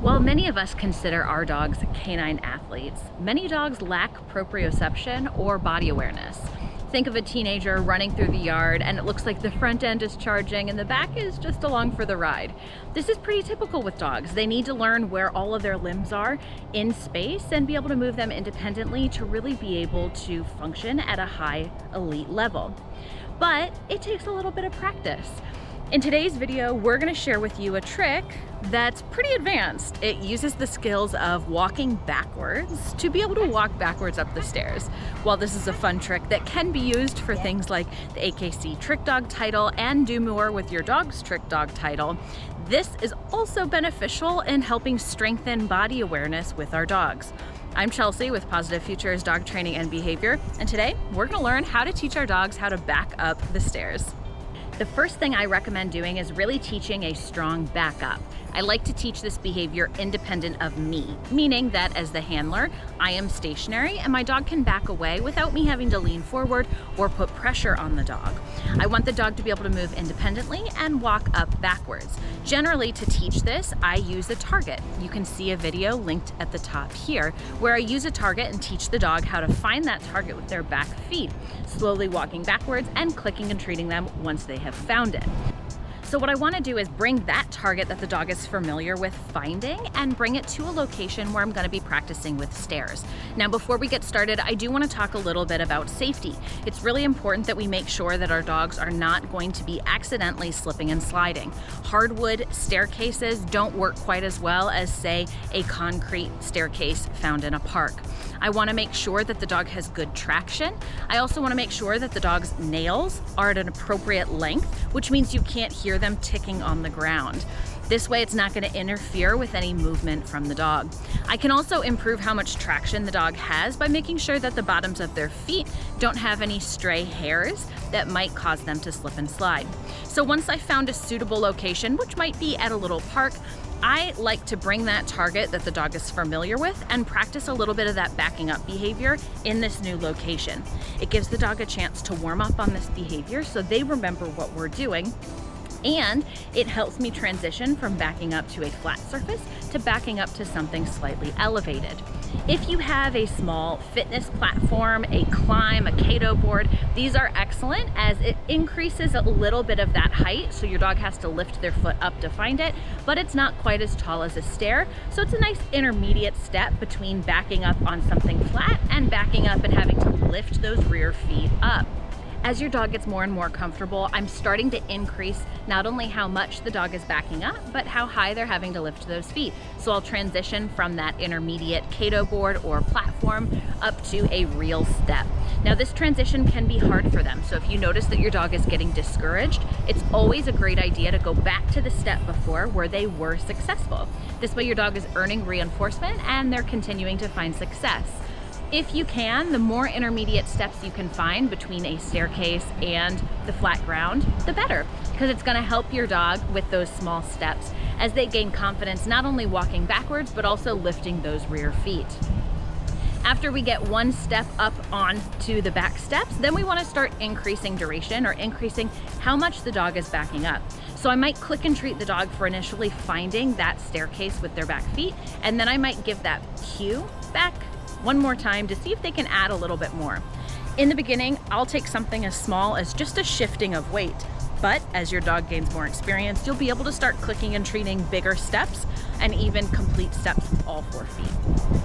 While many of us consider our dogs canine athletes, many dogs lack proprioception or body awareness. Think of a teenager running through the yard and it looks like the front end is charging and the back is just along for the ride. This is pretty typical with dogs. They need to learn where all of their limbs are in space and be able to move them independently to really be able to function at a high elite level. But it takes a little bit of practice. In today's video, we're going to share with you a trick that's pretty advanced. It uses the skills of walking backwards to be able to walk backwards up the stairs. While this is a fun trick that can be used for things like the AKC Trick Dog title and do more with your dog's Trick Dog title, this is also beneficial in helping strengthen body awareness with our dogs. I'm Chelsea with Positive Futures Dog Training and Behavior, and today we're going to learn how to teach our dogs how to back up the stairs. The first thing I recommend doing is really teaching a strong backup. I like to teach this behavior independent of me, meaning that as the handler, I am stationary and my dog can back away without me having to lean forward or put pressure on the dog. I want the dog to be able to move independently and walk up backwards. Generally, to teach this, I use a target. You can see a video linked at the top here where I use a target and teach the dog how to find that target with their back feet, slowly walking backwards and clicking and treating them once they have found it. So what I want to do is bring that target that the dog is familiar with finding and bring it to a location where I'm going to be practicing with stairs. Now, before we get started, I do want to talk a little bit about safety. It's really important that we make sure that our dogs are not going to be accidentally slipping and sliding. Hardwood staircases don't work quite as well as, say, a concrete staircase found in a park. I want to make sure that the dog has good traction. I also want to make sure that the dog's nails are at an appropriate length, which means you can't hear them ticking on the ground. This way it's not going to interfere with any movement from the dog. I can also improve how much traction the dog has by making sure that the bottoms of their feet don't have any stray hairs that might cause them to slip and slide. So once I found a suitable location, which might be at a little park, I like to bring that target that the dog is familiar with and practice a little bit of that backing up behavior in this new location. It gives the dog a chance to warm up on this behavior so they remember what we're doing. And it helps me transition from backing up to a flat surface to backing up to something slightly elevated. If you have a small fitness platform, a climb, a Cato board, these are excellent as it increases a little bit of that height, so your dog has to lift their foot up to find it, but it's not quite as tall as a stair, so it's a nice intermediate step between backing up on something flat and backing up and having to lift those rear feet up. As your dog gets more and more comfortable, I'm starting to increase not only how much the dog is backing up, but how high they're having to lift those feet. So I'll transition from that intermediate Cato board or platform up to a real step. Now this transition can be hard for them. So if you notice that your dog is getting discouraged, it's always a great idea to go back to the step before where they were successful. This way your dog is earning reinforcement and they're continuing to find success. If you can, the more intermediate steps you can find between a staircase and the flat ground, the better, because it's going to help your dog with those small steps as they gain confidence not only walking backwards, but also lifting those rear feet. After we get one step up onto the back steps, then we want to start increasing duration or increasing how much the dog is backing up. So I might click and treat the dog for initially finding that staircase with their back feet, and then I might give that cue back one more time to see if they can add a little bit more. In the beginning, I'll take something as small as just a shifting of weight, but as your dog gains more experience, you'll be able to start clicking and treating bigger steps and even complete steps with all 4 feet.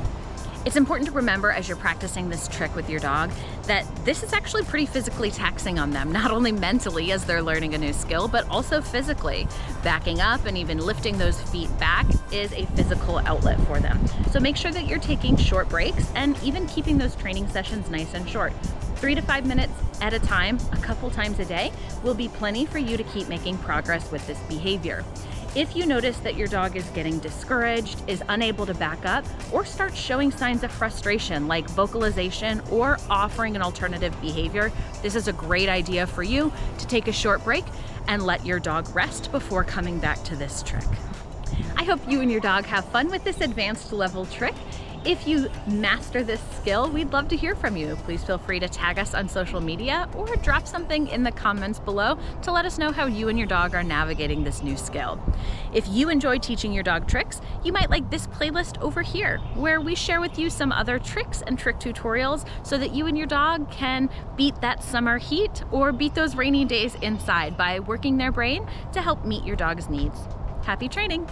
It's important to remember as you're practicing this trick with your dog that this is actually pretty physically taxing on them, not only mentally as they're learning a new skill, but also physically. Backing up and even lifting those feet back is a physical outlet for them. So make sure that you're taking short breaks and even keeping those training sessions nice and short. 3 to 5 minutes at a time, a couple times a day, will be plenty for you to keep making progress with this behavior. If you notice that your dog is getting discouraged, is unable to back up, or starts showing signs of frustration like vocalization or offering an alternative behavior, this is a great idea for you to take a short break and let your dog rest before coming back to this trick. I hope you and your dog have fun with this advanced level trick. If you master this skill, we'd love to hear from you. Please feel free to tag us on social media or drop something in the comments below to let us know how you and your dog are navigating this new skill. If you enjoy teaching your dog tricks, you might like this playlist over here, where we share with you some other tricks and trick tutorials so that you and your dog can beat that summer heat or beat those rainy days inside by working their brain to help meet your dog's needs. Happy training!